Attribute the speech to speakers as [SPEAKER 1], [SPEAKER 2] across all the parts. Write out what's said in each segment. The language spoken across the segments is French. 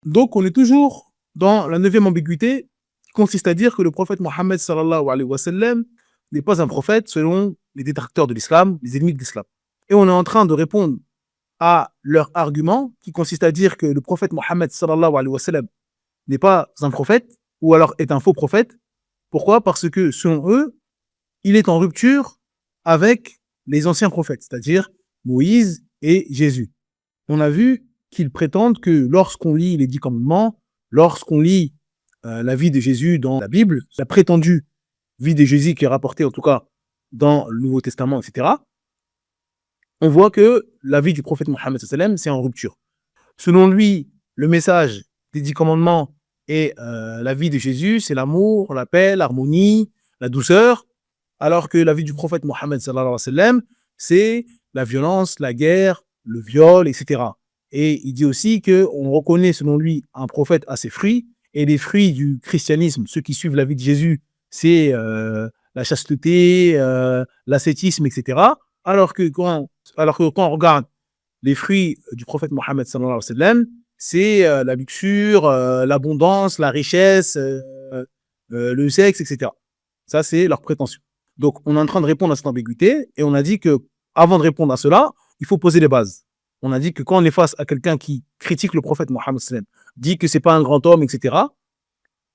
[SPEAKER 1] Donc, on est toujours dans la neuvième ambiguïté, qui consiste à dire que le prophète Mohammed sallallahu alayhi wa sallam n'est pas un prophète selon les détracteurs de l'islam, les ennemis de l'islam. Et on est en train de répondre à leur argument qui consiste à dire que le prophète Mohammed sallallahu alayhi wa sallam n'est pas un prophète ou alors est un faux prophète. Pourquoi? Parce que selon eux, il est en rupture avec les anciens prophètes, c'est-à-dire Moïse et Jésus. On a vu qu'ils prétendent que lorsqu'on lit les 10 commandements, lorsqu'on lit la vie de Jésus dans la Bible, la prétendue vie de Jésus qui est rapportée en tout cas dans le Nouveau Testament, etc., on voit que la vie du prophète Mohammed c'est en rupture. Selon lui, le message des 10 commandements et la vie de Jésus, c'est l'amour, la paix, l'harmonie, la douceur, alors que la vie du prophète Mohammed c'est la violence, la guerre, le viol, etc. Et il dit aussi qu'on reconnaît selon lui un prophète à ses fruits, et les fruits du christianisme, ceux qui suivent la vie de Jésus, c'est la chasteté, l'ascétisme, etc. Alors que quand on regarde les fruits du prophète Mohammed c'est la luxure, l'abondance, la richesse, le sexe, etc. Ça, c'est leur prétention. Donc, on est en train de répondre à cette ambiguïté et on a dit que, avant de répondre à cela, il faut poser les bases. On a dit que quand on est face à quelqu'un qui critique le prophète Mohammed dit que c'est pas un grand homme, etc.,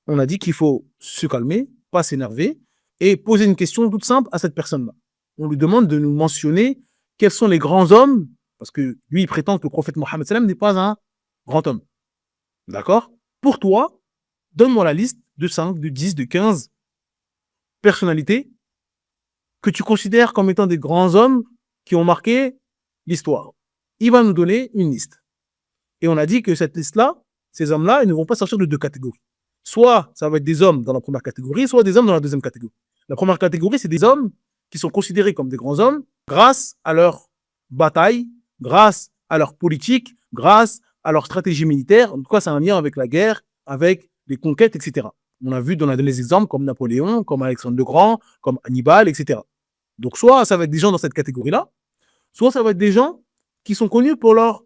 [SPEAKER 1] on a dit qu'il faut se calmer, pas s'énerver et poser une question toute simple à cette personne-là. On lui demande de nous mentionner quels sont les grands hommes, parce que lui, il prétend que le prophète Mohammed n'est pas un grand homme. D'accord? Pour toi, donne-moi la liste de 5, de 10, de 15 personnalités que tu considères comme étant des grands hommes qui ont marqué l'histoire. Il va nous donner une liste. Et on a dit que cette liste-là, ces hommes-là, ils ne vont pas sortir de 2 catégories. Soit ça va être des hommes dans la première catégorie, soit des hommes dans la deuxième catégorie. La première catégorie, c'est des hommes qui sont considérés comme des grands hommes grâce à leur bataille, grâce à leur politique, grâce à leur stratégie militaire. En tout cas, c'est un lien avec la guerre, avec les conquêtes, etc. On a vu dans les exemples comme Napoléon, comme Alexandre le Grand, comme Hannibal, etc. Donc, soit ça va être des gens dans cette catégorie-là, soit ça va être des gens qui sont connus pour leurs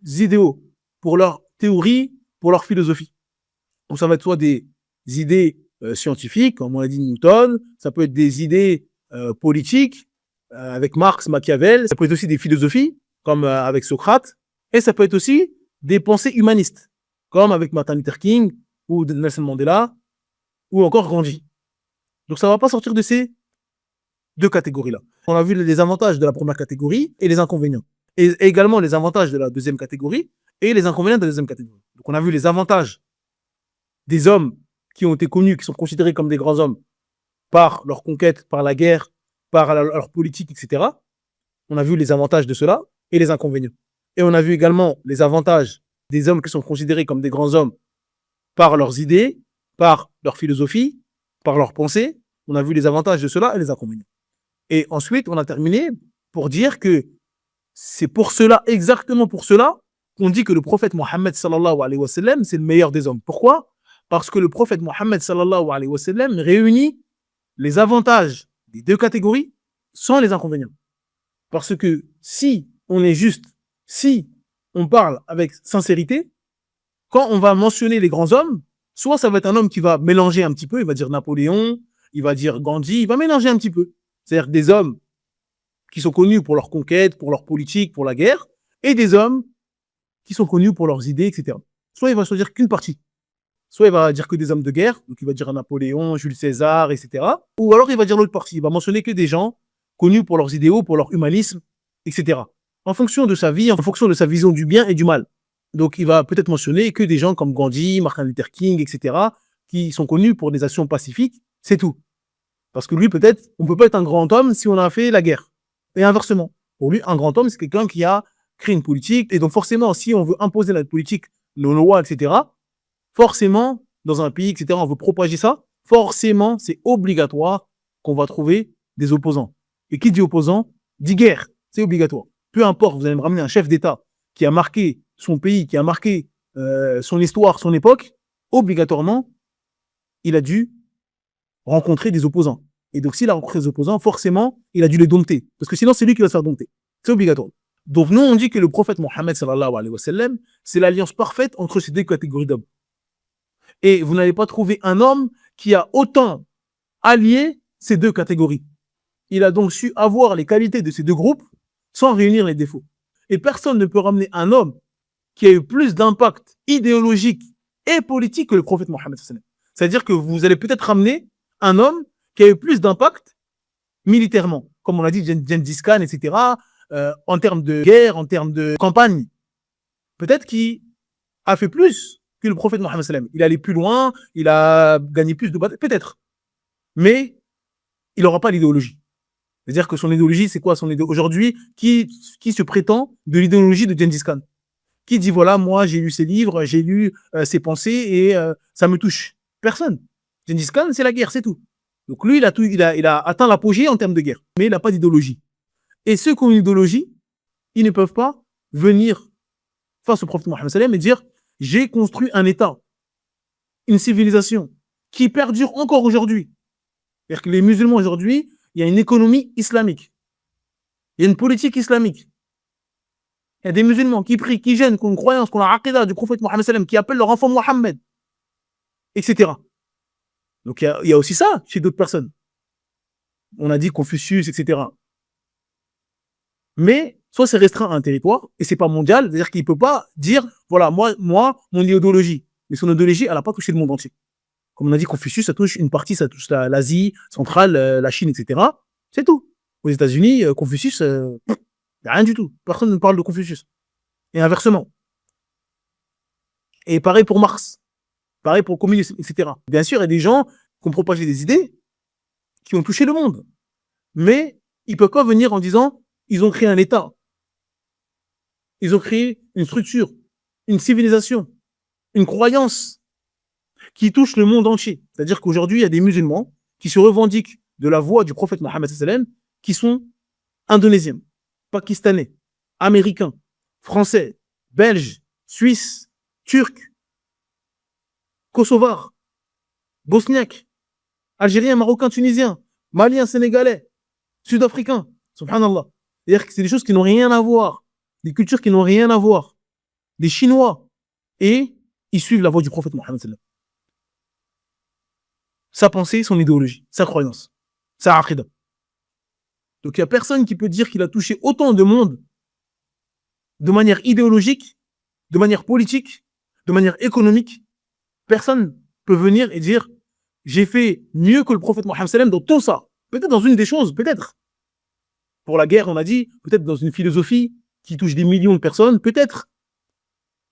[SPEAKER 1] idéaux, pour leurs théories, pour leur philosophie. Donc, ça va être soit des idées scientifiques, comme on l'a dit Newton, ça peut être des idées politiques, avec Marx, Machiavel, ça peut être aussi des philosophies, comme avec Socrate, et ça peut être aussi des pensées humanistes, comme avec Martin Luther King, ou Nelson Mandela, ou encore Gandhi. Donc, ça ne va pas sortir de ces 2 catégories-là. On a vu les avantages de la première catégorie et les inconvénients. Et également les avantages de la deuxième catégorie et les inconvénients de la deuxième catégorie. Donc on a vu les avantages des hommes qui ont été connus, qui sont considérés comme des grands hommes par leur conquête, par la guerre, par leur politique, etc. On a vu les avantages de cela et les inconvénients. Et on a vu également les avantages des hommes qui sont considérés comme des grands hommes par leurs idées, par leur philosophie, par leurs pensées. On a vu les avantages de cela et les inconvénients. Et ensuite, on a terminé pour dire que c'est pour cela, exactement pour cela, qu'on dit que le prophète Mohammed sallallahu alayhi wa sallam, c'est le meilleur des hommes. Pourquoi? Parce que le prophète Mohammed sallallahu alayhi wa sallam réunit les avantages des 2 catégories sans les inconvénients. Parce que si on est juste, si on parle avec sincérité, quand on va mentionner les grands hommes, soit ça va être un homme qui va mélanger un petit peu, il va dire Napoléon, il va dire Gandhi, il va mélanger un petit peu. C'est-à-dire des hommes qui sont connus pour leur conquête, pour leur politique, pour la guerre, et des hommes qui sont connus pour leurs idées, etc. Soit il va choisir qu'une partie. Soit il va dire que des hommes de guerre, donc il va dire Napoléon, Jules César, etc. Ou alors il va dire l'autre partie, il va mentionner que des gens connus pour leurs idéaux, pour leur humanisme, etc. En fonction de sa vie, en fonction de sa vision du bien et du mal. Donc il va peut-être mentionner que des gens comme Gandhi, Martin Luther King, etc., qui sont connus pour des actions pacifiques, c'est tout. Parce que lui, peut-être, on ne peut pas être un grand homme si on a fait la guerre. Et inversement. Pour lui, un grand homme, c'est quelqu'un qui a créé une politique. Et donc, forcément, si on veut imposer notre politique, nos lois, etc., forcément, dans un pays, etc., on veut propager ça, forcément, c'est obligatoire qu'on va trouver des opposants. Et qui dit opposant, dit guerre. C'est obligatoire. Peu importe, vous allez me ramener un chef d'État qui a marqué son pays, qui a marqué son histoire, son époque, obligatoirement, il a dû rencontrer des opposants. Et donc, s'il a rencontré des opposants, forcément, il a dû les dompter. Parce que sinon, c'est lui qui va se faire dompter. C'est obligatoire. Donc nous, on dit que le prophète Mohammed sallallahu alayhi wa sallam, c'est l'alliance parfaite entre ces deux catégories d'hommes. Et vous n'allez pas trouver un homme qui a autant allié ces deux catégories. Il a donc su avoir les qualités de ces deux groupes sans réunir les défauts. Et personne ne peut ramener un homme qui a eu plus d'impact idéologique et politique que le prophète Mohammed sallallahu alayhi wa sallam. C'est-à-dire que vous allez peut-être ramener un homme qui a eu plus d'impact militairement, comme on l'a dit, Gengis Khan, etc., en termes de guerre, en termes de campagne. Peut-être qu'il a fait plus que le prophète Mohammed sallallahu alayhi wa sallam. Il est allé plus loin, il a gagné plus de batailles, peut-être. Mais il n'aura pas l'idéologie. C'est-à-dire que son idéologie, c'est quoi son idéologie? Aujourd'hui, qui se prétend de l'idéologie de Gengis Khan? Qui dit, voilà, moi, j'ai lu ses livres, j'ai lu ses pensées et ça me touche? Personne. Gengis Khan, c'est la guerre, c'est tout. Donc lui, il a atteint l'apogée en termes de guerre, mais il n'a pas d'idéologie. Et ceux qui ont une idéologie, ils ne peuvent pas venir face au prophète Mohammed sallam et dire, j'ai construit un État, une civilisation qui perdure encore aujourd'hui. C'est-à-dire que les musulmans aujourd'hui, il y a une économie islamique. Il y a une politique islamique. Il y a des musulmans qui prient, qui jeûnent, qui ont une croyance, qui ont la aqidah du prophète Mohammed sallam, qui appellent leur enfant Mohammed, etc. Donc il y a aussi ça chez d'autres personnes. On a dit Confucius, etc. Mais soit c'est restreint à un territoire et c'est pas mondial, c'est-à-dire qu'il peut pas dire voilà moi mon idéologie, mais son idéologie elle a pas touché le monde entier. Comme on a dit Confucius, ça touche une partie, ça touche l'Asie centrale, la Chine, etc. C'est tout. Aux États-Unis, Confucius, y a rien du tout. Personne ne parle de Confucius. Et inversement. Et pareil pour Marx, pareil pour le communisme, etc. Bien sûr, il y a des gens qui ont propagé des idées qui ont touché le monde, mais ils peuvent pas venir en disant ils ont créé un État. Ils ont créé une structure, une civilisation, une croyance qui touche le monde entier. C'est-à-dire qu'aujourd'hui, il y a des musulmans qui se revendiquent de la voix du prophète Mohammed sallam, qui sont indonésiens, pakistanais, américains, français, belges, suisses, turcs, kosovars, bosniaques, algériens, marocains, tunisiens, maliens, sénégalais, sud-africains. Subhanallah. C'est-à-dire que c'est des choses qui n'ont rien à voir, des cultures qui n'ont rien à voir, des Chinois, et ils suivent la voie du prophète Mohammed sallam. Sa pensée, son idéologie, sa croyance, sa aqidah. Donc il n'y a personne qui peut dire qu'il a touché autant de monde de manière idéologique, de manière politique, de manière économique. Personne peut venir et dire j'ai fait mieux que le prophète Mohammed sallam dans tout ça. Peut-être dans une des choses, peut-être. Pour la guerre, on a dit, peut-être dans une philosophie qui touche des millions de personnes, peut-être.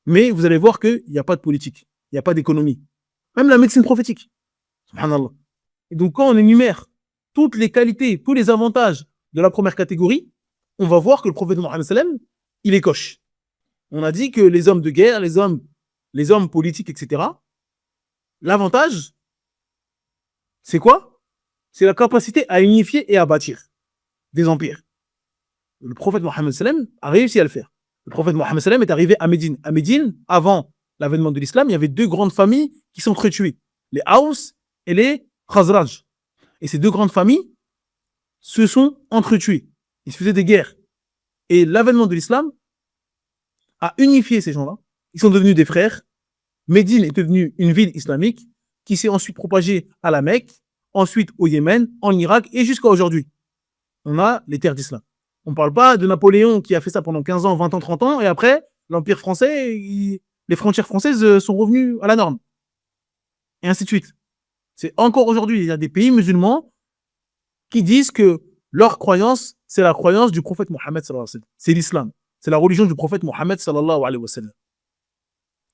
[SPEAKER 1] Mais vous allez voir qu'il n'y a pas de politique, il n'y a pas d'économie. Même la médecine prophétique. Subhanallah. Et donc, quand on énumère toutes les qualités, tous les avantages de la première catégorie, on va voir que le prophète Mohammed sallam, il les coche. On a dit que les hommes de guerre, les hommes politiques, etc., l'avantage, c'est quoi? C'est la capacité à unifier et à bâtir des empires. Le prophète Mohammed sallam a réussi à le faire. Le prophète Mohammed sallam est arrivé à Médine. À Médine, avant l'avènement de l'islam, il y avait deux grandes familles qui s'entretuaient. Les Haus et les Khazraj. Et ces deux grandes familles se sont entretuées. Ils se faisaient des guerres. Et l'avènement de l'islam a unifié ces gens-là. Ils sont devenus des frères. Médine est devenue une ville islamique qui s'est ensuite propagée à la Mecque, ensuite au Yémen, en Irak et jusqu'à aujourd'hui. On a les terres d'islam. On ne parle pas de Napoléon qui a fait ça pendant 15 ans, 20 ans, 30 ans, et après, l'Empire français, les frontières françaises sont revenues à la norme. Et ainsi de suite. C'est encore aujourd'hui, il y a des pays musulmans qui disent que leur croyance, c'est la croyance du prophète Mohammed sallallahu alayhi wa sallam. C'est l'islam. C'est la religion du prophète Mohammed sallallahu alayhi wa sallam.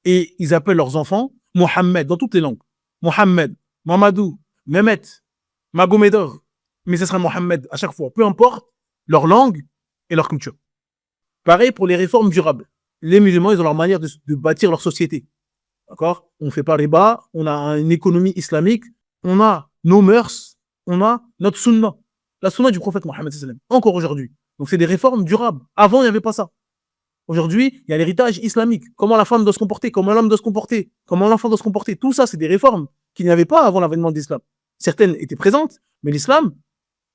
[SPEAKER 1] Et ils appellent leurs enfants Mohammed dans toutes les langues. Mohammed, Mamadou, Mehmet, Magomedov. Mais ce sera Mohammed à chaque fois, peu importe leur langue et leur culture. Pareil pour les réformes durables. Les musulmans, ils ont leur manière de bâtir leur société. D'accord? On ne fait pas riba, on a une économie islamique, on a nos mœurs, on a notre sunna. La sunna du prophète Mohammed sallam. Encore aujourd'hui. Donc c'est des réformes durables. Avant, il n'y avait pas ça. Aujourd'hui, il y a l'héritage islamique. Comment la femme doit se comporter, comment l'homme doit se comporter, comment l'enfant doit se comporter. Tout ça, c'est des réformes qu'il n'y avait pas avant l'avènement de l'islam. Certaines étaient présentes, mais l'islam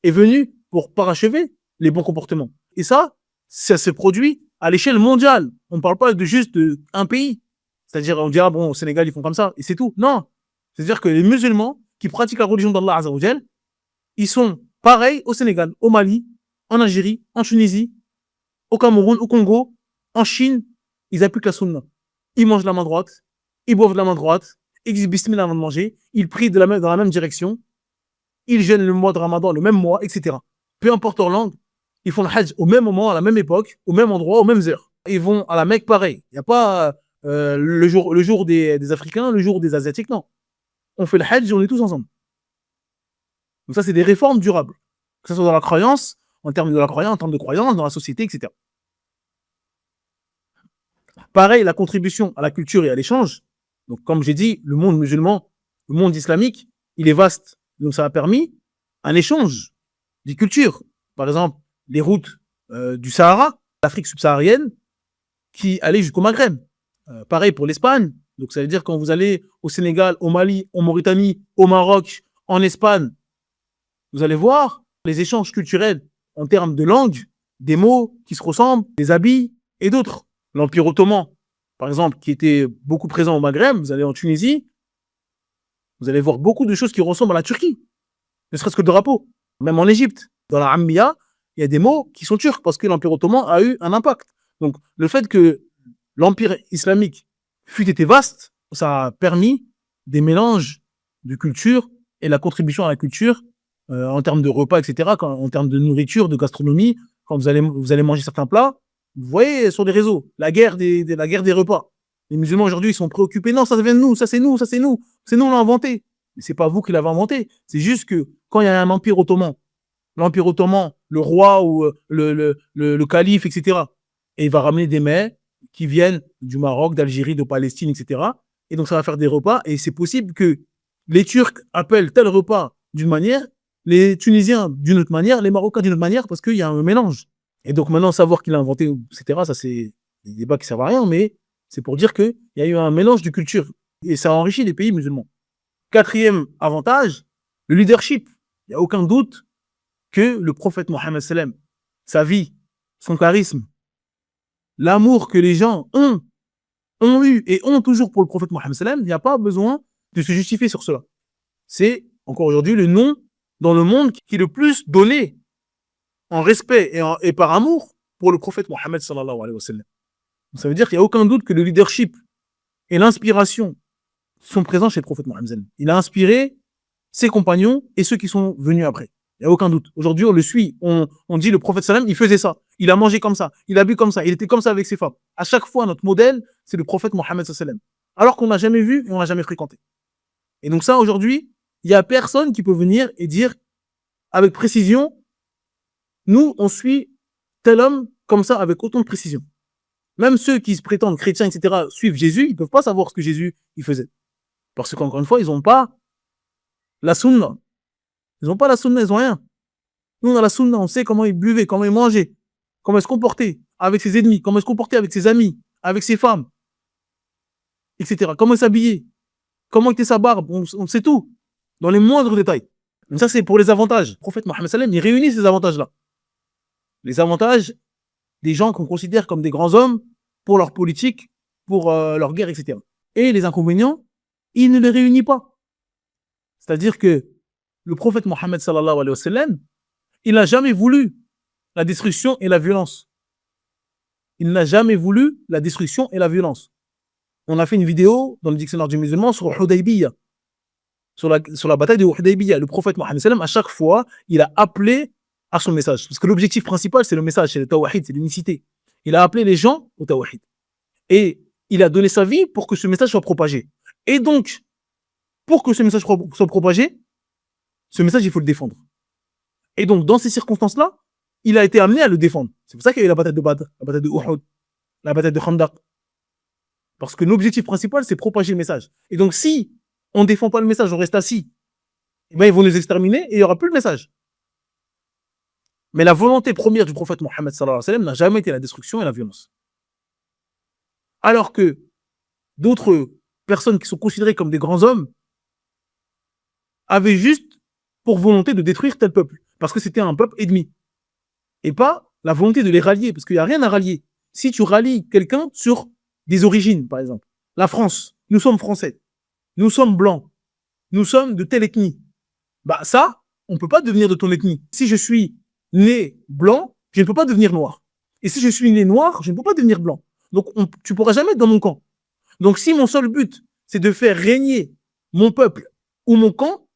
[SPEAKER 1] est venu pour parachever les bons comportements. Et ça, ça se produit à l'échelle mondiale. On ne parle pas de juste d'un pays. C'est-à-dire, on dit, ah bon, au Sénégal, ils font comme ça, et c'est tout. Non. C'est-à-dire que les musulmans qui pratiquent la religion d'Allah Azza wa Jal, ils sont pareils au Sénégal, au Mali, en Algérie, en Tunisie, au Cameroun, au Congo, en Chine. Ils appliquent la sunna. Ils mangent de la main droite, ils boivent de la main droite, ils disent bismillah avant de manger, ils prient dans la même direction, ils jeûnent le mois de Ramadan, le même mois, etc. Peu importe leur langue, ils font le Hajj au même moment, à la même époque, au même endroit, aux mêmes heures. Ils vont à la Mecque pareil. Il n'y a pas le jour des Africains, le jour des Asiatiques, non. On fait le Hajj et on est tous ensemble. Donc ça, c'est des réformes durables. Que ce soit dans la croyance, en termes de croyance, dans la société, etc. Pareil, la contribution à la culture et à l'échange. Donc, comme j'ai dit, le monde musulman, le monde islamique, il est vaste. Donc, ça a permis un échange des cultures. Par exemple, les routes du Sahara, l'Afrique subsaharienne, qui allaient jusqu'au Maghreb. Pareil pour l'Espagne. Donc, ça veut dire quand vous allez au Sénégal, au Mali, en Mauritanie, au Maroc, en Espagne, vous allez voir les échanges culturels en termes de langue, des mots qui se ressemblent, des habits et d'autres. L'Empire ottoman, par exemple, qui était beaucoup présent au Maghreb, vous allez en Tunisie, vous allez voir beaucoup de choses qui ressemblent à la Turquie, ne serait-ce que le drapeau. Même en Égypte, dans la Ammiya, il y a des mots qui sont turcs parce que l'Empire ottoman a eu un impact. Donc, le fait que l'Empire islamique fût été vaste, ça a permis des mélanges de cultures et la contribution à la culture en termes de repas, etc., en termes de nourriture, de gastronomie. Quand vous allez manger certains plats, vous voyez sur les réseaux la guerre des repas. Les musulmans aujourd'hui, ils sont préoccupés. Non, ça vient de nous, ça c'est nous, ça c'est nous. C'est nous, on l'a inventé. Mais c'est pas vous qui l'avez inventé. C'est juste que quand il y a un empire ottoman, le roi ou le calife, etc., et il va ramener des mets qui viennent du Maroc, d'Algérie, de Palestine, etc. Et donc ça va faire des repas. Et c'est possible que les Turcs appellent tel repas d'une manière, les Tunisiens d'une autre manière, les Marocains d'une autre manière, parce qu'il y a un mélange. Et donc maintenant, savoir qu'il a inventé, etc., ça c'est des débats qui servent à rien, mais c'est pour dire qu'il y a eu un mélange de cultures. Et ça enrichit les pays musulmans. Quatrième avantage, le leadership. Il n'y a aucun doute que le prophète Mohammed sallam, sa vie, son charisme, l'amour que les gens ont eu et ont toujours pour le prophète Mohammed sallam, il n'y a pas besoin de se justifier sur cela. C'est encore aujourd'hui le nom dans le monde qui est le plus donné en respect et par amour pour le prophète Mohammed sallallahu alayhi wa sallam. Ça veut dire qu'il n'y a aucun doute que le leadership et l'inspiration sont présents chez le prophète Mohammed sallam. Il a inspiré ses compagnons et ceux qui sont venus après. Il n'y a aucun doute. Aujourd'hui, on le suit. On dit le prophète sallam, il faisait ça. Il a mangé comme ça. Il a bu comme ça. Il était comme ça avec ses femmes. À chaque fois, notre modèle, c'est le prophète Mohammed sallam. Alors qu'on n'a jamais vu et on n'a jamais fréquenté. Et donc ça, aujourd'hui, il n'y a personne qui peut venir et dire avec précision, nous, on suit tel homme comme ça avec autant de précision. Même ceux qui se prétendent chrétiens, etc., suivent Jésus, ils ne peuvent pas savoir ce que Jésus il faisait. Parce qu'encore une fois, ils n'ont pas la sunna. Ils n'ont pas la sunna, ils n'ont rien. Nous, on a la sunna, on sait comment ils buvaient, comment ils mangeaient, comment ils se comportaient avec ses ennemis, comment ils se comportaient avec ses amis, avec ses femmes, etc. Comment ils s'habillaient, comment était sa barbe, on sait tout, dans les moindres détails. Donc ça, c'est pour les avantages. Le prophète Mohammed sallam, il réunit ces avantages-là. Les avantages des gens qu'on considère comme des grands hommes pour leur politique, pour leur guerre, etc. Et les inconvénients, il ne les réunit pas. C'est-à-dire que le prophète Mohammed sallallahu alayhi wa sallam, il n'a jamais voulu la destruction et la violence. Il n'a jamais voulu la destruction et la violence. On a fait une vidéo dans le dictionnaire du musulman sur Hudaybiyah, sur la bataille de Hudaybiyah. Le prophète Mohammed sallam, à chaque fois, il a appelé à son message. Parce que l'objectif principal, c'est le message, c'est le tawhid, c'est l'unicité. Il a appelé les gens au tawhid. Et il a donné sa vie pour que ce message soit propagé. Et donc, pour que ce message soit propagé, ce message, il faut le défendre. Et donc, dans ces circonstances-là, il a été amené à le défendre. C'est pour ça qu'il y a eu la bataille de Badr, la bataille de Uhud, la bataille de Khandaq. Parce que l'objectif principal, c'est propager le message. Et donc, si on ne défend pas le message, on reste assis, eh ben, ils vont nous exterminer et il n'y aura plus le message. Mais la volonté première du prophète Mohammed sallallahu alayhi wa sallam n'a jamais été la destruction et la violence. Alors que d'autres personnes qui sont considérées comme des grands hommes avaient juste pour volonté de détruire tel peuple. Parce que c'était un peuple ennemi. Et pas la volonté de les rallier, parce qu'il n'y a rien à rallier. Si tu rallies quelqu'un sur des origines, par exemple, la France, nous sommes français, nous sommes blancs, nous sommes de telle ethnie, bah ça, on ne peut pas devenir de ton ethnie. Si je suis né blanc, je ne peux pas devenir noir. Et si je suis né noir, je ne peux pas devenir blanc. Donc tu ne pourras jamais être dans mon camp. Donc si mon seul but, c'est de faire régner mon peuple ou mon camp,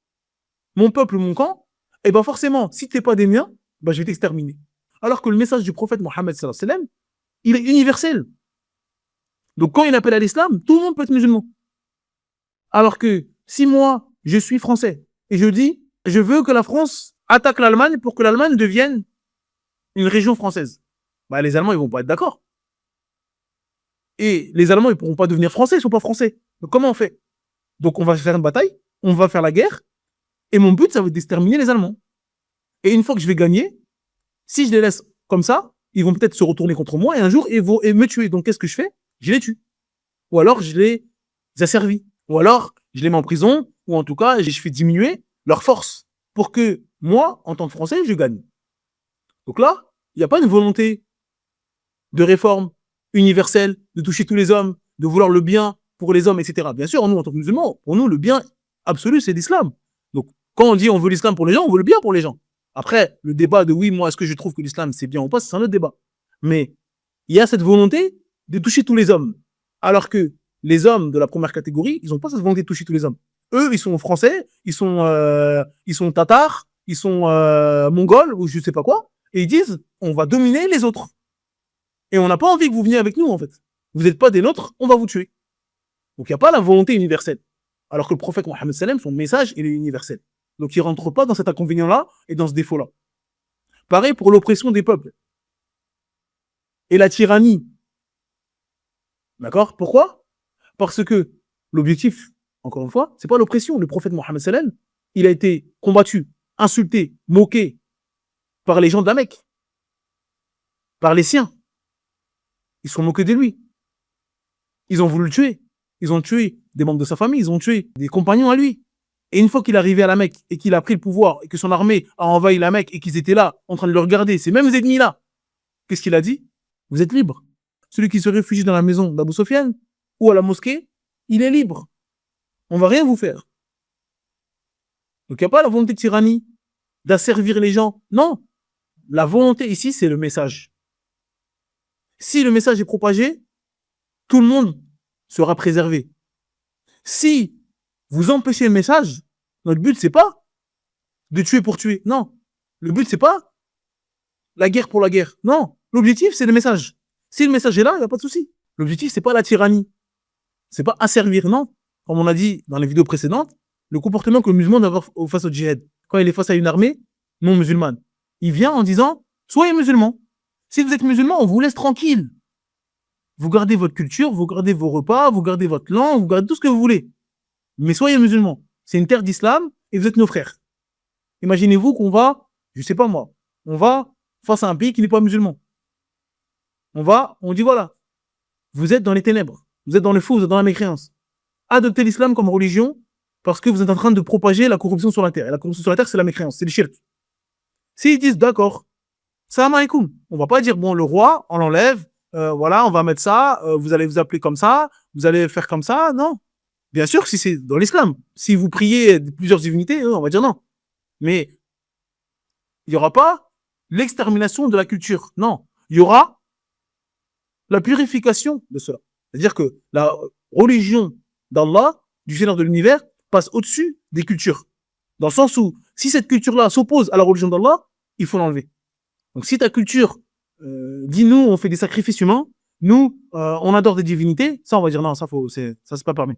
[SPEAKER 1] mon peuple ou mon camp, et ben forcément, si tu n'es pas des miens, ben je vais t'exterminer. Alors que le message du prophète Mohammed sallallahu alayhi wa sallam, il est universel. Donc quand il appelle à l'islam, tout le monde peut être musulman. Alors que si moi, je suis français, et je dis, je veux que la France attaque l'Allemagne pour que l'Allemagne devienne une région française, bah les Allemands, ils vont pas être d'accord. Et les Allemands, ils pourront pas devenir français, ils sont pas français. Donc comment on fait? Donc on va faire une bataille, on va faire la guerre, et mon but, ça va être d'exterminer les Allemands. Et une fois que je vais gagner, si je les laisse comme ça, ils vont peut-être se retourner contre moi, et un jour, ils vont me tuer. Donc qu'est-ce que je fais? Je les tue. Ou alors, je les asservis. Ou alors, je les mets en prison, ou en tout cas, je fais diminuer leur force pour que moi, en tant que Français, je gagne. Donc là, il n'y a pas une volonté de réforme universelle, de toucher tous les hommes, de vouloir le bien pour les hommes, etc. Bien sûr, nous, en tant que musulmans, pour nous, le bien absolu, c'est l'islam. Donc, quand on dit on veut l'islam pour les gens, on veut le bien pour les gens. Après, le débat de oui, moi, est-ce que je trouve que l'islam, c'est bien ou pas, c'est un autre débat. Mais il y a cette volonté de toucher tous les hommes. Alors que les hommes de la première catégorie, ils n'ont pas cette volonté de toucher tous les hommes. Eux, ils sont français, ils sont tatars, ils sont mongols, ou je sais pas quoi, et ils disent, on va dominer les autres. Et on n'a pas envie que vous veniez avec nous, en fait. Vous n'êtes pas des nôtres, on va vous tuer. Donc il n'y a pas la volonté universelle. Alors que le prophète Mohammed sallam, son message, il est universel. Donc il ne rentre pas dans cet inconvénient-là et dans ce défaut-là. Pareil pour l'oppression des peuples. Et la tyrannie. D'accord? Pourquoi? Parce que l'objectif, encore une fois, c'est pas l'oppression. Le prophète Mohammed sallam, il a été combattu, insulté, moqué par les gens de la Mecque, par les siens. Ils se sont moqués de lui. Ils ont voulu le tuer. Ils ont tué des membres de sa famille, ils ont tué des compagnons à lui. Et une fois qu'il est arrivé à la Mecque et qu'il a pris le pouvoir et que son armée a envahi la Mecque et qu'ils étaient là en train de le regarder, ces mêmes ennemis-là, qu'est-ce qu'il a dit? Vous êtes libre. Celui qui se réfugie dans la maison d'Abou Sofiane ou à la mosquée, il est libre. On va rien vous faire. Donc il n'y a pas la volonté de tyrannie, d'asservir les gens. Non. La volonté ici, c'est le message. Si le message est propagé, tout le monde sera préservé. Si vous empêchez le message, notre but, c'est pas de tuer pour tuer. Non. Le but, c'est pas la guerre pour la guerre. Non. L'objectif, c'est le message. Si le message est là, il n'y a pas de souci. L'objectif, c'est pas la tyrannie. C'est pas asservir, non. Comme on a dit dans les vidéos précédentes, le comportement que le musulman doit avoir face au djihad, quand il est face à une armée non musulmane, il vient en disant, soyez musulmans. Si vous êtes musulman, on vous laisse tranquille. Vous gardez votre culture, vous gardez vos repas, vous gardez votre langue, vous gardez tout ce que vous voulez. Mais soyez musulmans. C'est une terre d'islam et vous êtes nos frères. Imaginez-vous qu'on va, je sais pas moi, on va face à un pays qui n'est pas musulman. On dit voilà, vous êtes dans les ténèbres, vous êtes dans le faux, vous êtes dans la mécréance. Adoptez l'islam comme religion parce que vous êtes en train de propager la corruption sur la terre. Et la corruption sur la terre, c'est la mécréance, c'est le shirk. S'ils disent d'accord, salam alaikum, on va pas dire bon, le roi, on l'enlève, voilà, on va mettre ça, vous allez vous appeler comme ça, vous allez faire comme ça, non. Bien sûr, si c'est dans l'islam, si vous priez plusieurs divinités, on va dire non. Mais il n'y aura pas l'extermination de la culture. Non, il y aura la purification de cela. C'est-à-dire que la religion d'Allah, du Seigneur de l'univers, passe au-dessus des cultures. Dans le sens où, si cette culture-là s'oppose à la religion d'Allah, il faut l'enlever. Donc si ta culture dit nous, on fait des sacrifices humains, nous, on adore des divinités, ça on va dire non, ça c'est pas permis.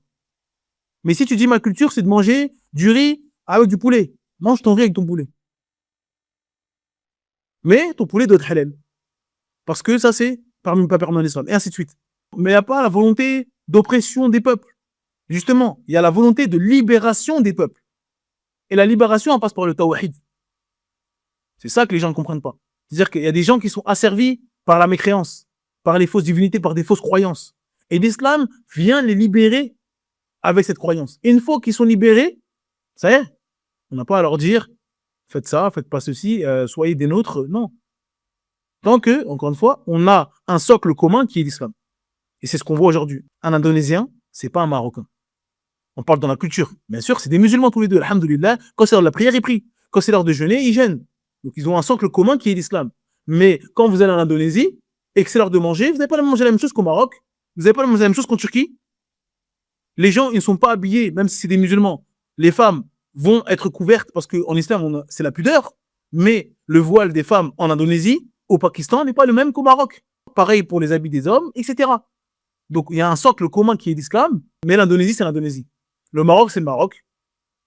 [SPEAKER 1] Mais si tu dis ma culture, c'est de manger du riz avec du poulet, mange ton riz avec ton poulet. Mais ton poulet doit être halal. Parce que ça, c'est pas permis en islam. Et ainsi de suite. Mais il n'y a pas la volonté d'oppression des peuples. Justement, il y a la volonté de libération des peuples. Et la libération, elle passe par le tawhid. C'est ça que les gens ne comprennent pas. C'est-à-dire qu'il y a des gens qui sont asservis par la mécréance, par les fausses divinités, par des fausses croyances. Et l'islam vient les libérer avec cette croyance. Et une fois qu'ils sont libérés, ça y est, on n'a pas à leur dire faites ça, faites pas ceci, soyez des nôtres. Non. Tant que, encore une fois, on a un socle commun qui est l'islam. Et c'est ce qu'on voit aujourd'hui. Un Indonésien, c'est pas un Marocain. On parle dans la culture. Bien sûr, c'est des musulmans tous les deux. Alhamdulillah. Quand c'est l'heure de la prière, ils prient. Quand c'est l'heure de jeûner, ils jeûnent. Donc, ils ont un socle commun qui est l'islam. Mais quand vous allez en Indonésie et que c'est l'heure de manger, vous n'avez pas manger la même chose qu'au Maroc. Vous n'avez pas manger la même chose qu'en Turquie. Les gens, ils ne sont pas habillés, même si c'est des musulmans. Les femmes vont être couvertes parce qu'en islam, c'est la pudeur. Mais le voile des femmes en Indonésie, au Pakistan, n'est pas le même qu'au Maroc. Pareil pour les habits des hommes, etc. Donc, il y a un socle commun qui est l'islam, mais l'Indonésie, c'est l'Indonésie. Le Maroc, c'est le Maroc.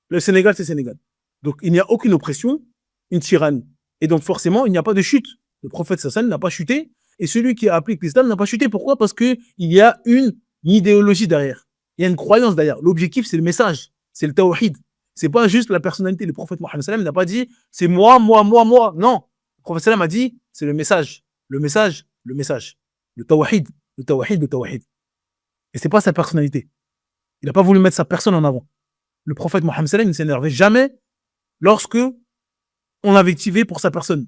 [SPEAKER 1] Le Sénégal, c'est le Sénégal. Donc, il n'y a aucune oppression, une tyrannie. Et donc, forcément, il n'y a pas de chute. Le prophète Sassan n'a pas chuté. Et celui qui applique l'islam n'a pas chuté. Pourquoi? Parce qu'il y a une idéologie derrière. Il y a une croyance derrière. L'objectif, c'est le message. C'est le tawhid. C'est pas juste la personnalité. Le prophète Mohammed sallam n'a pas dit c'est moi, moi, moi, moi. Non. Le prophète sallam a dit c'est le message. Le message, le message. Le tawhid, le tawhid, le tawhid. Et c'est pas sa personnalité. Il n'a pas voulu mettre sa personne en avant. Le prophète Mohammed sallam ne s'énervait jamais lorsque on l'avait activé pour sa personne.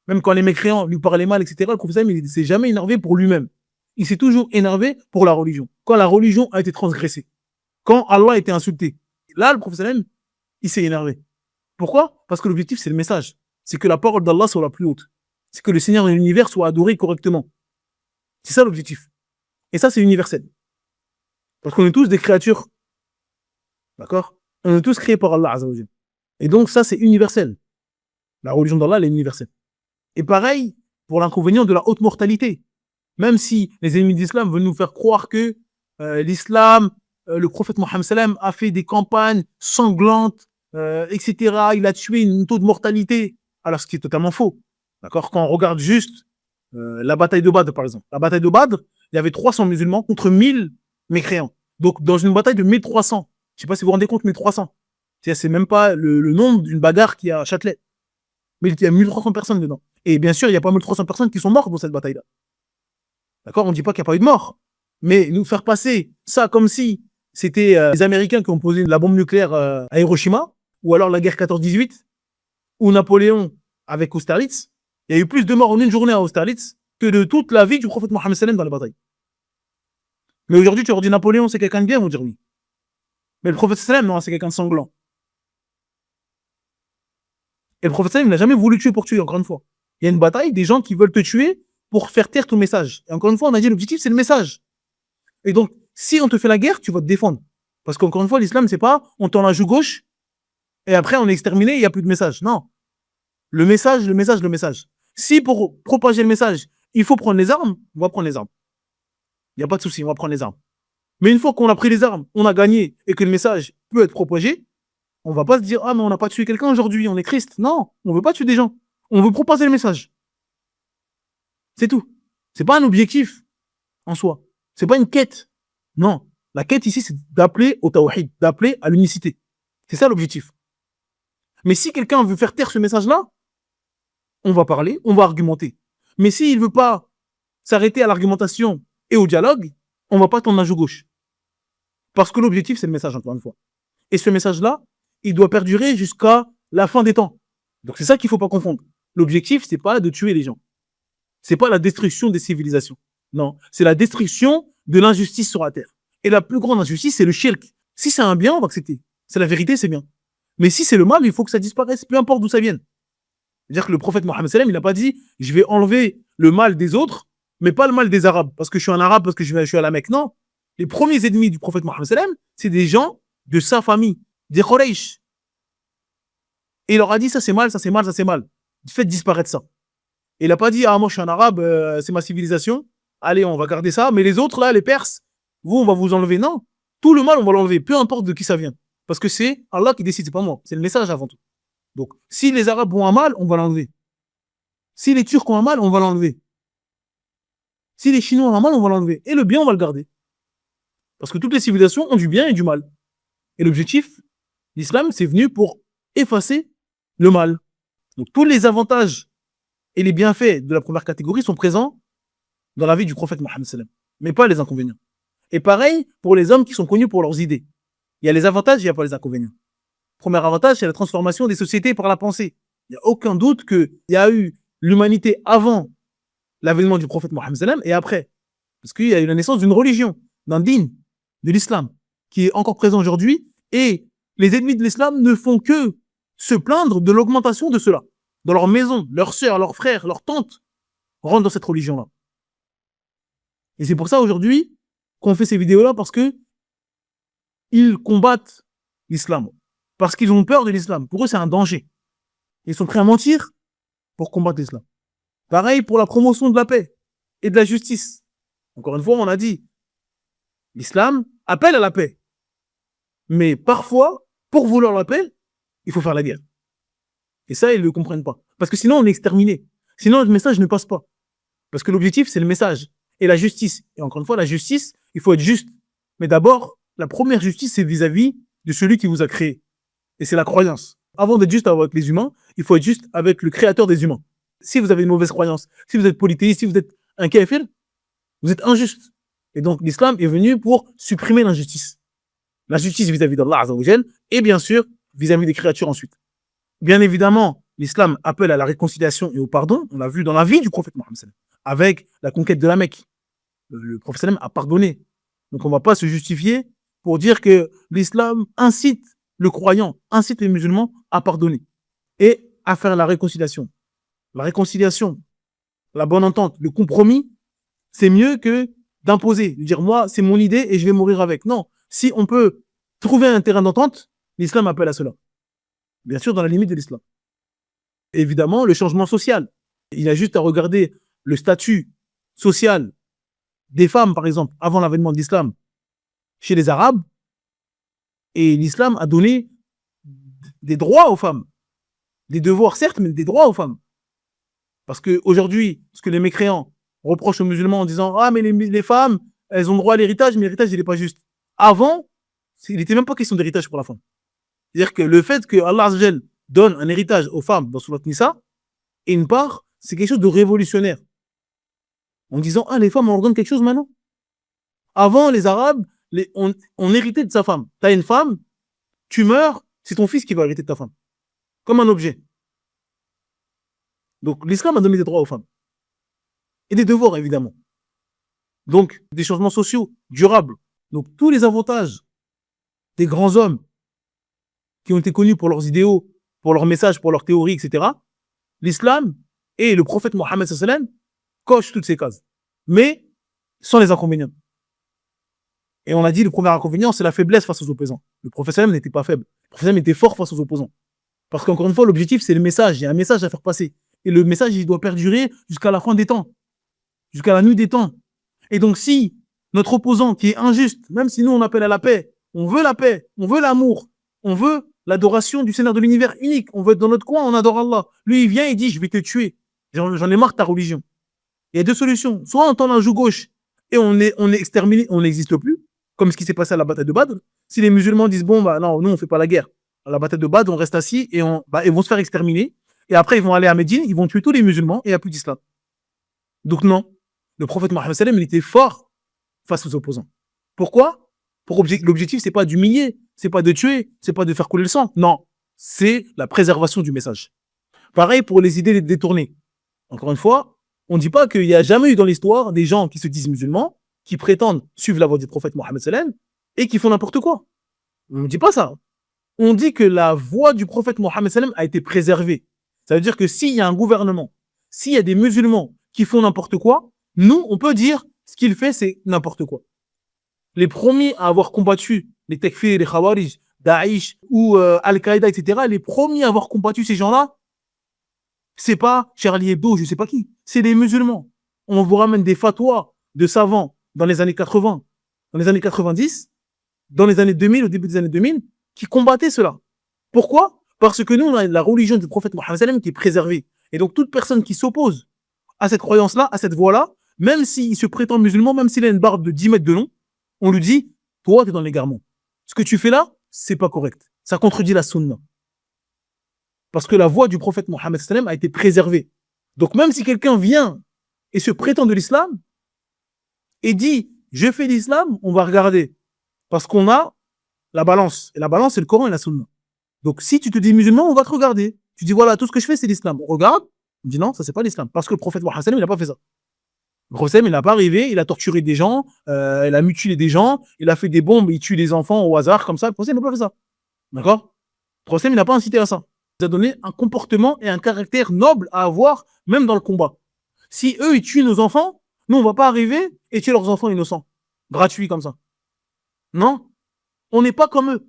[SPEAKER 1] Même quand les mécréants lui parlaient mal, etc., le prophète sallam, il ne s'est jamais énervé pour lui-même. Il s'est toujours énervé pour la religion. Quand la religion a été transgressée. Quand Allah a été insulté. Là, le prophète sallam, il s'est énervé. Pourquoi? Parce que l'objectif, c'est le message. C'est que la parole d'Allah soit la plus haute. C'est que le Seigneur de l'univers soit adoré correctement. C'est ça l'objectif. Et ça, c'est universel. Parce qu'on est tous des créatures. D'accord? On est tous créés par Allah Azza wa Jalla. Et donc, ça, c'est universel. La religion d'Allah, elle est universelle. Et pareil, pour l'inconvénient de la haute mortalité. Même si les ennemis d'islam veulent nous faire croire que l'islam, le prophète Mohammed sallam a fait des campagnes sanglantes, etc. Il a tué une taux de mortalité. Alors, ce qui est totalement faux. D'accord? Quand on regarde juste la bataille de Badr, par exemple. La bataille de Badr, il y avait 300 musulmans contre 1000 mécréants. Donc, dans une bataille de 1300, je ne sais pas si vous vous rendez compte, 1300. C'est même pas le nombre d'une bagarre qu'il y a à Châtelet. Mais il y a 1300 personnes dedans. Et bien sûr, il n'y a pas 1300 personnes qui sont mortes dans cette bataille-là. D'accord? On ne dit pas qu'il n'y a pas eu de mort. Mais nous faire passer ça comme si c'était les Américains qui ont posé la bombe nucléaire à Hiroshima, ou alors la guerre 14-18, ou Napoléon avec Austerlitz, il y a eu plus de morts en une journée à Austerlitz que de toute la vie du prophète Mohammed sallam dans la bataille. Mais aujourd'hui, tu leur dis Napoléon, c'est quelqu'un de bien, ils vont dire oui. Mais le prophète sallam, non, c'est quelqu'un de sanglant. Et le prophète sallam, il n'a jamais voulu tuer pour tuer, encore une fois. Il y a une bataille, des gens qui veulent te tuer pour faire taire ton message. Et encore une fois, on a dit l'objectif, c'est le message. Et donc, si on te fait la guerre, tu vas te défendre. Parce qu'encore une fois, l'islam, c'est pas on tend la joue gauche et après on est exterminé, il n'y a plus de message. Non. Le message, le message, le message. Si pour propager le message, il faut prendre les armes, on va prendre les armes. Il n'y a pas de souci, on va prendre les armes. Mais une fois qu'on a pris les armes, on a gagné et que le message peut être propagé, on va pas se dire ah mais on n'a pas tué quelqu'un aujourd'hui, on est Christ. Non, on veut pas tuer des gens. On veut propager le message. C'est tout. C'est pas un objectif en soi. C'est pas une quête. Non. La quête ici, c'est d'appeler au tawhid, d'appeler à l'unicité. C'est ça l'objectif. Mais si quelqu'un veut faire taire ce message-là, on va parler, on va argumenter. Mais s'il veut pas s'arrêter à l'argumentation et au dialogue, on va pas tendre la joue gauche. Parce que l'objectif, c'est le message, encore une fois. Et ce message-là, il doit perdurer jusqu'à la fin des temps. Donc c'est ça qu'il faut pas confondre. L'objectif, c'est pas de tuer les gens. C'est pas la destruction des civilisations. Non, c'est la destruction de l'injustice sur la terre. Et la plus grande injustice, c'est le shirk. Si c'est un bien, on va accepter. C'est la vérité, c'est bien. Mais si c'est le mal, il faut que ça disparaisse, peu importe d'où ça vienne. C'est-à-dire que le prophète Mohammed sallam, il n'a pas dit je vais enlever le mal des autres, mais pas le mal des Arabes, parce que je suis un Arabe, parce que je suis à la Mecque. Non. Les premiers ennemis du prophète Mohammed sallam, c'est des gens de sa famille, des Quraysh. Et il leur a dit ça c'est mal, ça c'est mal, ça c'est mal. Faites disparaître ça. Et il n'a pas dit ah moi je suis un Arabe, c'est ma civilisation. Allez, on va garder ça. Mais les autres là, les Perses, vous on va vous enlever. Non. Tout le mal on va l'enlever, peu importe de qui ça vient. Parce que c'est Allah qui décide, c'est pas moi. C'est le message avant tout. Donc, si les Arabes ont un mal, on va l'enlever. Si les Turcs ont un mal, on va l'enlever. Si les Chinois ont un mal, on va l'enlever. Et le bien, on va le garder. Parce que toutes les civilisations ont du bien et du mal. Et l'objectif, l'islam, c'est venu pour effacer le mal. Donc, tous les avantages et les bienfaits de la première catégorie sont présents dans la vie du prophète Mohammed sallam, mais pas les inconvénients. Et pareil pour les hommes qui sont connus pour leurs idées. Il y a les avantages, il n'y a pas les inconvénients. Premier avantage, c'est la transformation des sociétés par la pensée. Il n'y a aucun doute qu'il y a eu l'humanité avant l'avènement du prophète Mohammed sallam et après. Parce qu'il y a eu la naissance d'une religion, d'un din, de l'islam, qui est encore présent aujourd'hui. Et les ennemis de l'islam ne font que se plaindre de l'augmentation de cela. Dans leur maison, leurs sœurs, leurs frères, leurs tantes rentrent dans cette religion-là. Et c'est pour ça aujourd'hui qu'on fait ces vidéos-là, parce que ils combattent l'islam. Parce qu'ils ont peur de l'islam. Pour eux, c'est un danger. Ils sont prêts à mentir pour combattre l'islam. Pareil pour la promotion de la paix et de la justice. Encore une fois, on a dit, l'islam appelle à la paix. Mais parfois, pour vouloir la paix, il faut faire la guerre. Et ça, ils ne le comprennent pas. Parce que sinon, on est exterminé. Sinon, le message ne passe pas. Parce que l'objectif, c'est le message et la justice. Et encore une fois, la justice, il faut être juste. Mais d'abord, la première justice, c'est vis-à-vis de celui qui vous a créé. Et c'est la croyance. Avant d'être juste avec les humains, il faut être juste avec le créateur des humains. Si vous avez une mauvaise croyance, si vous êtes polythéiste, si vous êtes un kafir, vous êtes injuste. Et donc, l'islam est venu pour supprimer l'injustice. La justice vis-à-vis d'Allah Azza wa Jal, et bien sûr, vis-à-vis des créatures ensuite. Bien évidemment, l'islam appelle à la réconciliation et au pardon. On l'a vu dans la vie du prophète Mohammed sallam, avec la conquête de la Mecque. Le prophète sallam a pardonné. Donc, on ne va pas se justifier pour dire que l'islam incite le croyant, incite les musulmans à pardonner et à faire la réconciliation. La réconciliation, la bonne entente, le compromis, c'est mieux que d'imposer, de dire moi, c'est mon idée et je vais mourir avec. Non, si on peut trouver un terrain d'entente, l'islam appelle à cela. Bien sûr, dans la limite de l'islam. Évidemment, le changement social. Il a juste à regarder le statut social des femmes, par exemple, avant l'avènement de l'islam chez les Arabes. Et l'islam a donné des droits aux femmes. Des devoirs, certes, mais des droits aux femmes. Parce qu'aujourd'hui, ce que les mécréants reprochent aux musulmans en disant « Ah, mais les femmes, elles ont droit à l'héritage, mais l'héritage, il n'est pas juste. » Avant, il n'était même pas question d'héritage pour la femme. C'est-à-dire que le fait que Allah Azza wa Jal donne un héritage aux femmes dans Surat Nisa, et une part, c'est quelque chose de révolutionnaire. En disant « Ah, les femmes, on leur donne quelque chose maintenant. » Avant, les Arabes, on héritait de sa femme. Tu as une femme, tu meurs, c'est ton fils qui va hériter de ta femme. Comme un objet. Donc, l'islam a donné des droits aux femmes. Et des devoirs, évidemment. Donc, des changements sociaux durables. Donc, tous les avantages des grands hommes qui ont été connus pour leurs idéaux, pour leurs messages, pour leurs théories, etc., l'islam et le prophète Mohammed sallallahu alayhi wa sallam cochent toutes ces cases. Mais, sans les inconvénients. Et on a dit, le premier inconvénient, c'est la faiblesse face aux opposants. Le prophète sallam n'était pas faible. Le prophète sallam était fort face aux opposants. Parce qu'encore une fois, l'objectif, c'est le message. Il y a un message à faire passer. Et le message, il doit perdurer jusqu'à la fin des temps. Jusqu'à la nuit des temps. Et donc, si notre opposant qui est injuste, même si nous, on appelle à la paix, on veut l'amour, on veut l'adoration du Seigneur de l'univers unique, on veut être dans notre coin, on adore Allah. Lui, il vient et dit, je vais te tuer. J'en ai marre de ta religion. Il y a deux solutions. Soit on tend la joue gauche et on est exterminé, on n'existe plus, comme ce qui s'est passé à la bataille de Badr. Si les musulmans disent, bon, bah non, nous, on fait pas la guerre. À la bataille de Badr, on reste assis et ils vont se faire exterminer. Et après, ils vont aller à Médine, ils vont tuer tous les musulmans et il n'y a plus d'islam. Donc non, le prophète Mohammed sallam, il était fort face aux opposants. Pourquoi? L'objectif, c'est pas d'humilier, c'est pas de tuer, c'est pas de faire couler le sang. Non, c'est la préservation du message. Pareil pour les idées détournées. Encore une fois, on ne dit pas qu'il n'y a jamais eu dans l'histoire des gens qui se disent musulmans, qui prétendent suivre la voie du prophète Mohammed sallam et qui font n'importe quoi. On ne dit pas ça. On dit que la voie du prophète Mohammed sallam a été préservée. Ça veut dire que s'il y a un gouvernement, s'il y a des musulmans qui font n'importe quoi, nous, on peut dire ce qu'il fait, c'est n'importe quoi. Les premiers à avoir combattu les Takfir, les Khawarij, Daesh ou Al-Qaïda, etc., les premiers à avoir combattu ces gens-là, c'est pas Charlie Hebdo, je sais pas qui, c'est les musulmans. On vous ramène des fatwas de savants dans les années 80, dans les années 90, dans les années 2000, au début des années 2000, qui combattaient cela. Pourquoi? Parce que nous, on a la religion du prophète Mohammed sallam qui est préservée. Et donc, toute personne qui s'oppose à cette croyance-là, à cette voie-là, même s'il se prétend musulman, même s'il a une barbe de 10 mètres de long, on lui dit, toi, tu es dans l'égarement. Ce que tu fais là, c'est pas correct. Ça contredit la sunna. Parce que la voie du prophète Mohammed sallam a été préservée. Donc, même si quelqu'un vient et se prétend de l'islam et dit, je fais l'islam, on va regarder. Parce qu'on a la balance. Et la balance, c'est le Coran et la sunna. Donc, si tu te dis musulman, on va te regarder. Tu dis, voilà, tout ce que je fais, c'est l'islam. On regarde, on dit non, ça, c'est pas l'islam. Parce que le prophète Mohammed sallam, il n'a pas fait ça. Le prophète, il n'a pas arrivé, il a torturé des gens, il a mutilé des gens, il a fait des bombes, il tue des enfants au hasard, comme ça. Le prophète n'a pas fait ça. D'accord? Le prophète, il n'a pas incité à ça. Il a donné un comportement et un caractère noble à avoir, même dans le combat. Si eux, ils tuent nos enfants, nous, on ne va pas arriver et tuer leurs enfants innocents. Gratuits comme ça. Non? On n'est pas comme eux.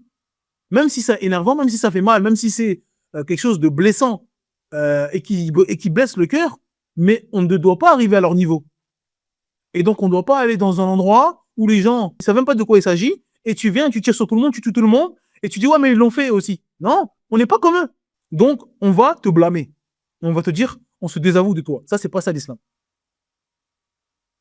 [SPEAKER 1] Même si c'est énervant, même si ça fait mal, même si c'est quelque chose de blessant et qui blesse le cœur, mais on ne doit pas arriver à leur niveau. Et donc, on ne doit pas aller dans un endroit où les gens ne savent même pas de quoi il s'agit, et tu viens, tu tires sur tout le monde, tu tues tout le monde, et tu dis, ouais, mais ils l'ont fait aussi. Non, on n'est pas comme eux. Donc, on va te blâmer. On va te dire, on se désavoue de toi. Ça, c'est pas ça l'islam.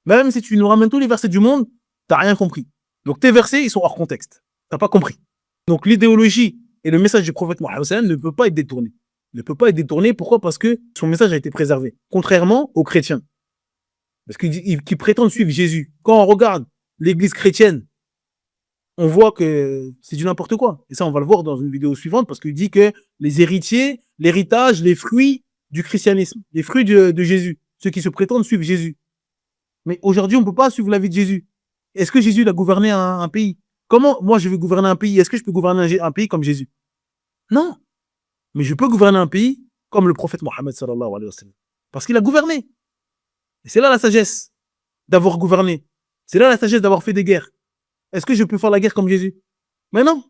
[SPEAKER 1] Même si tu nous ramènes tous les versets du monde, t'as rien compris. Donc, tes versets, ils sont hors contexte. T'as pas compris. Donc, l'idéologie et le message du prophète Mohammed ne peut pas être détourné. Ne peut pas être détourné. Pourquoi? Parce que son message a été préservé. Contrairement aux chrétiens. Parce qu'ils prétendent suivre Jésus. Quand on regarde l'église chrétienne, on voit que c'est du n'importe quoi. Et ça, on va le voir dans une vidéo suivante, parce qu'il dit que les héritiers, l'héritage, les fruits du christianisme, les fruits de Jésus, ceux qui se prétendent suivre Jésus. Mais aujourd'hui, on ne peut pas suivre la vie de Jésus. Est-ce que Jésus a gouverné un pays? Comment moi je vais gouverner un pays? Est-ce que je peux gouverner un pays comme Jésus? Non. Mais je peux gouverner un pays comme le prophète Mohammed sallallahu alayhi wa sallam. Parce qu'il a gouverné. Et c'est là la sagesse d'avoir gouverné. C'est là la sagesse d'avoir fait des guerres. Est-ce que je peux faire la guerre comme Jésus? Mais non.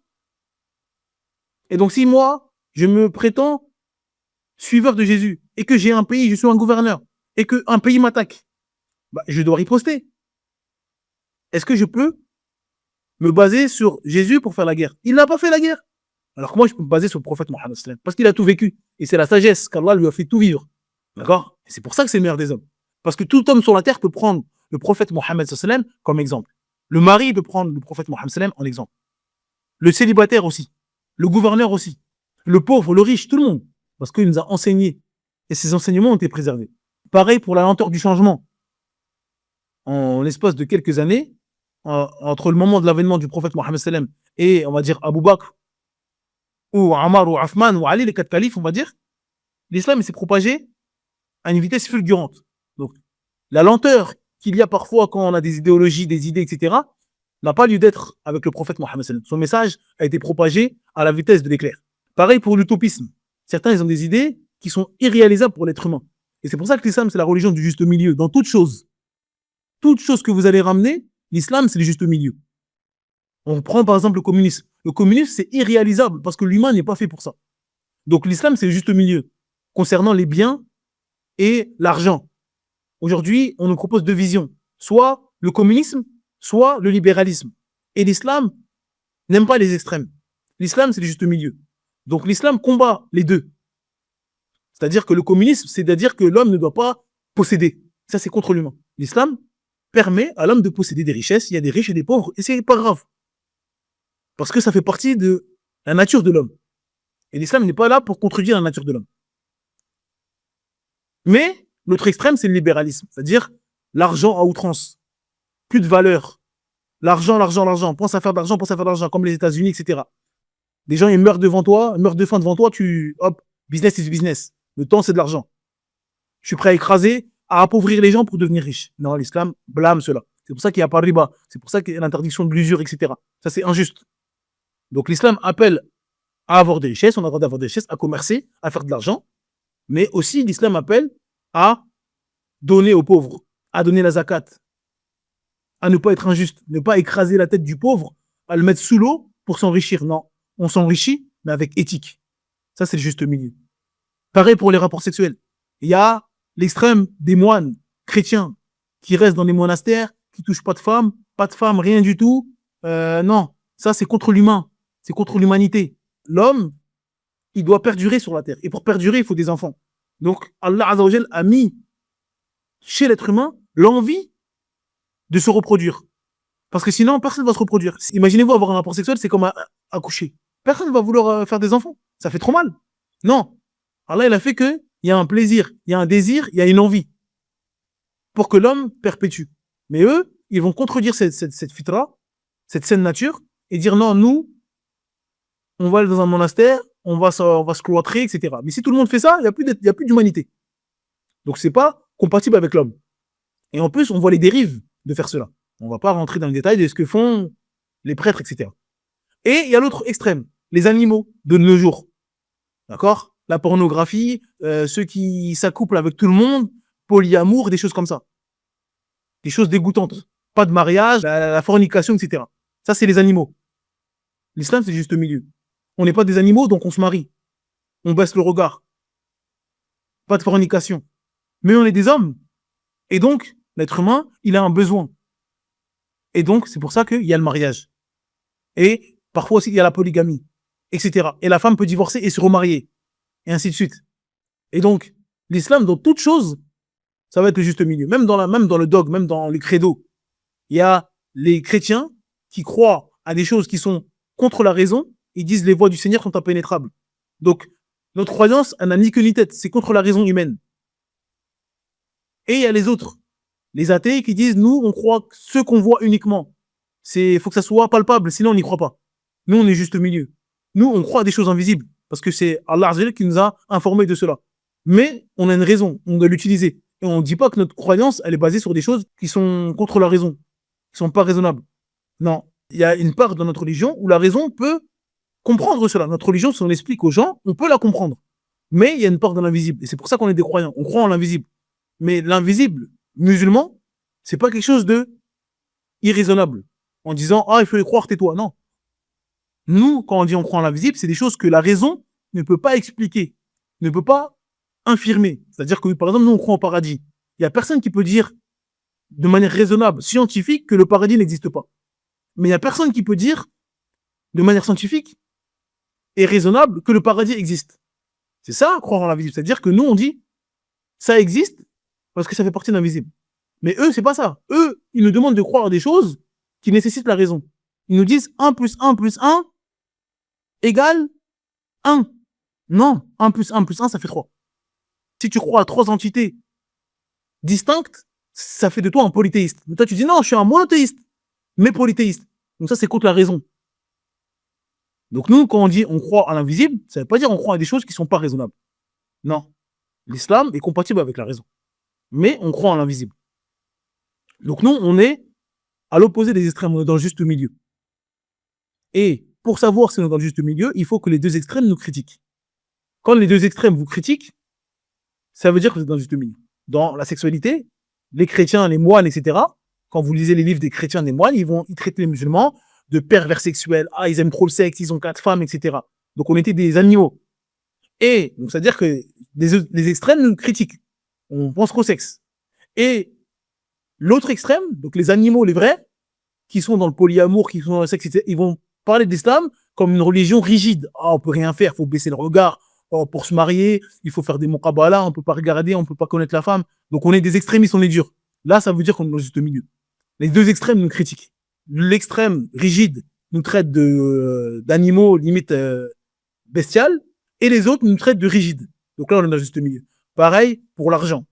[SPEAKER 1] Et donc si moi, je me prétends suiveur de Jésus, et que j'ai un pays, je suis un gouverneur, et qu'un pays m'attaque, bah, je dois riposter. Est-ce que je peux me baser sur Jésus pour faire la guerre? Il n'a pas fait la guerre. Alors que moi, je peux me baser sur le prophète Mohammed, parce qu'il a tout vécu. Et c'est la sagesse qu'Allah lui a fait tout vivre. D'accord? Et c'est pour ça que c'est le meilleur des hommes. Parce que tout homme sur la terre peut prendre le prophète Mohammed comme exemple. Le mari peut prendre le prophète Mohammed en exemple. Le célibataire aussi. Le gouverneur aussi. Le pauvre, le riche, tout le monde. Parce qu'il nous a enseigné. Et ces enseignements ont été préservés. Pareil pour la lenteur du changement. En l'espace de quelques années, entre le moment de l'avènement du prophète Mohammed et, on va dire, Abu Bakr, ou Ammar, ou Uthman, ou Ali, les 4 califes, on va dire, l'islam s'est propagé à une vitesse fulgurante. Donc, la lenteur qu'il y a parfois quand on a des idéologies, des idées, etc., n'a pas lieu d'être avec le prophète Mohammed. Son message a été propagé à la vitesse de l'éclair. Pareil pour l'utopisme. Certains, ils ont des idées qui sont irréalisables pour l'être humain. Et c'est pour ça que l'islam, c'est la religion du juste milieu. Dans toute chose que vous allez ramener, l'islam, c'est le juste milieu. On prend par exemple le communisme. Le communisme, c'est irréalisable parce que l'humain n'est pas fait pour ça. Donc l'islam, c'est le juste milieu concernant les biens et l'argent. Aujourd'hui, on nous propose 2 visions. Soit le communisme, soit le libéralisme. Et l'islam n'aime pas les extrêmes. L'islam, c'est le juste milieu. Donc l'islam combat les deux. C'est-à-dire que le communisme, c'est-à-dire que l'homme ne doit pas posséder. Ça, c'est contre l'humain. L'islam permet à l'homme de posséder des richesses. Il y a des riches et des pauvres, et c'est pas grave. Parce que ça fait partie de la nature de l'homme. Et l'islam n'est pas là pour contredire la nature de l'homme. Mais l'autre extrême, c'est le libéralisme. C'est-à-dire l'argent à outrance. Plus de valeur. L'argent, l'argent, l'argent. Pense à faire de l'argent, pense à faire de l'argent, comme les États-Unis, etc. Des gens, ils meurent devant toi, ils meurent de faim devant toi, hop, business is business. Le temps, c'est de l'argent. Je suis prêt à écraser, à appauvrir les gens pour devenir riche. Non, l'islam blâme cela. C'est pour ça qu'il n'y a pas de riba. C'est pour ça qu'il y a l'interdiction de l'usure, etc. Ça, c'est injuste. Donc, l'islam appelle à avoir des richesses, on a le droit d'avoir des richesses, à commercer, à faire de l'argent. Mais aussi, l'islam appelle à donner aux pauvres, à donner la zakat, à ne pas être injuste, ne pas écraser la tête du pauvre, à le mettre sous l'eau pour s'enrichir. Non, on s'enrichit, mais avec éthique. Ça, c'est le juste milieu. Pareil pour les rapports sexuels. Il y a l'extrême des moines chrétiens qui restent dans les monastères, qui touchent pas de femmes, rien du tout. Non, ça, c'est contre l'humain. C'est contre l'humanité. L'homme, il doit perdurer sur la terre. Et pour perdurer, il faut des enfants. Donc, Allah Azza wa Jal a mis chez l'être humain l'envie de se reproduire. Parce que sinon, personne ne va se reproduire. Imaginez-vous avoir un rapport sexuel, c'est comme accoucher. Personne ne va vouloir faire des enfants. Ça fait trop mal. Non. Allah, il a fait qu'il y a un plaisir, il y a un désir, il y a une envie. Pour que l'homme perpétue. Mais eux, ils vont contredire cette fitra, cette saine nature, et dire non, nous, on va aller dans un monastère, on va se cloîtrer, etc. Mais si tout le monde fait ça, il n'y a plus d'humanité. Donc c'est pas compatible avec l'homme. Et en plus, on voit les dérives de faire cela. On ne va pas rentrer dans le détail de ce que font les prêtres, etc. Et il y a l'autre extrême, les animaux de nos jours. D'accord? La pornographie, ceux qui s'accouplent avec tout le monde, polyamour, des choses comme ça. Des choses dégoûtantes. Pas de mariage, la fornication, etc. Ça, c'est les animaux. L'islam, c'est juste milieu. On n'est pas des animaux, donc on se marie. On baisse le regard. Pas de fornication. Mais on est des hommes. Et donc, l'être humain, il a un besoin. Et donc, c'est pour ça qu'il y a le mariage. Et parfois aussi, il y a la polygamie, etc. Et la femme peut divorcer et se remarier. Et ainsi de suite. Et donc, l'islam, dans toute chose, ça va être le juste milieu. Même dans le dogme, même dans le credo. Il y a les chrétiens qui croient à des choses qui sont contre la raison. Ils disent les voies du Seigneur sont impénétrables. Donc, notre croyance, elle n'a ni queue ni tête. C'est contre la raison humaine. Et il y a les autres. Les athées qui disent, nous, on croit ce qu'on voit uniquement. Faut que ça soit palpable, sinon on n'y croit pas. Nous, on est juste au milieu. Nous, on croit à des choses invisibles. Parce que c'est Allah Azza wa Jalla qui nous a informés de cela. Mais on a une raison, on doit l'utiliser. Et on ne dit pas que notre croyance, elle est basée sur des choses qui sont contre la raison, qui sont pas raisonnables. Non. Il y a une part dans notre religion où la raison peut comprendre cela. Notre religion, si on l'explique aux gens, on peut la comprendre. Mais il y a une part dans l'invisible. Et c'est pour ça qu'on est des croyants. On croit en l'invisible. Mais l'invisible, musulman, c'est pas quelque chose de irraisonnable. En disant, ah, il faut y croire, tais-toi. Non. Nous, quand on dit on croit en l'invisible, c'est des choses que la raison ne peut pas expliquer, ne peut pas infirmer. C'est-à-dire que, par exemple, nous, on croit au paradis. Il y a personne qui peut dire, de manière raisonnable, scientifique, que le paradis n'existe pas. Mais il y a personne qui peut dire, de manière scientifique et raisonnable, que le paradis existe. C'est ça, croire en l'invisible. C'est-à-dire que nous, on dit, ça existe parce que ça fait partie de l'invisible. Mais eux, c'est pas ça. Eux, ils nous demandent de croire à des choses qui nécessitent la raison. Ils nous disent 1 plus 1 plus 1 égale 1. Non, 1 plus 1 plus 1, ça fait 3. Si tu crois à 3 entités distinctes, ça fait de toi un polythéiste. Mais toi, tu dis non, je suis un monothéiste, mais polythéiste. Donc ça, c'est contre la raison. Donc nous, quand on dit on croit à l'invisible, ça ne veut pas dire on croit à des choses qui ne sont pas raisonnables. Non. L'islam est compatible avec la raison. Mais on croit en l'invisible. Donc nous, on est à l'opposé des extrêmes, on est dans le juste milieu. Et pour savoir si on est dans le juste milieu, il faut que les deux extrêmes nous critiquent. Quand les deux extrêmes vous critiquent, ça veut dire que vous êtes dans le juste milieu. Dans la sexualité, les chrétiens, les moines, etc., quand vous lisez les livres des chrétiens, des moines, ils traitent les musulmans de pervers sexuels. Ah, ils aiment trop le sexe, ils ont 4 femmes, etc. Donc on était des animaux. Et donc c'est-à-dire que les extrêmes nous critiquent. On pense qu'au sexe. Et l'autre extrême, donc les animaux, les vrais, qui sont dans le polyamour, qui sont dans le sexe, etc., ils vont parler de l'islam comme une religion rigide. Ah, on peut rien faire, il faut baisser le regard. Oh, pour se marier, il faut faire des muqabala, on peut pas regarder, on peut pas connaître la femme. Donc on est des extrémistes, on est durs. Là, ça veut dire qu'on est dans le juste milieu. Les deux extrêmes nous critiquent. L'extrême rigide nous traite d'animaux limite bestiales, et les autres nous traitent de rigides. Donc là, on est dans le juste milieu. Pareil pour l'argent.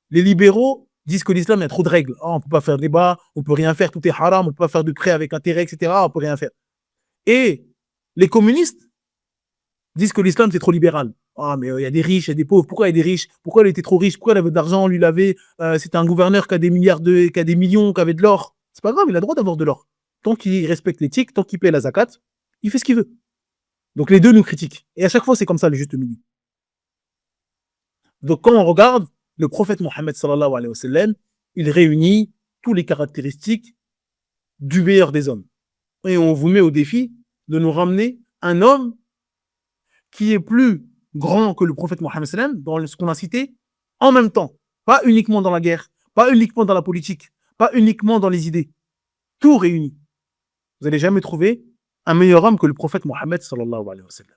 [SPEAKER 1] Les libéraux disent que l'islam, il y a trop de règles. Oh, on peut pas faire de débat, on peut rien faire, tout est haram, on peut pas faire de prêt avec intérêt, etc. On peut rien faire. Et les communistes disent que l'islam, c'est trop libéral. Ah, mais il y a des riches, il y a des pauvres. Pourquoi il y a des riches? Pourquoi il était trop riche? Pourquoi il avait de l'argent? Lui, il avait, c'était un gouverneur qui a des milliards qui a des millions, qui avait de l'or. C'est pas grave, il a le droit d'avoir de l'or. Tant qu'il respecte l'éthique, tant qu'il paie la zakat, il fait ce qu'il veut. Donc les deux nous critiquent. Et à chaque fois, c'est comme ça, le juste milieu. Donc quand on regarde, le prophète Mohammed sallallahu alayhi wa sallam, il réunit toutes les caractéristiques du meilleur des hommes. Et on vous met au défi de nous ramener un homme qui est plus grand que le prophète Mohammed sallam dans ce qu'on a cité en même temps. Pas uniquement dans la guerre, pas uniquement dans la politique, pas uniquement dans les idées. Tout réuni. Vous n'allez jamais trouver un meilleur homme que le prophète Mohammed sallallahu alayhi wa sallam.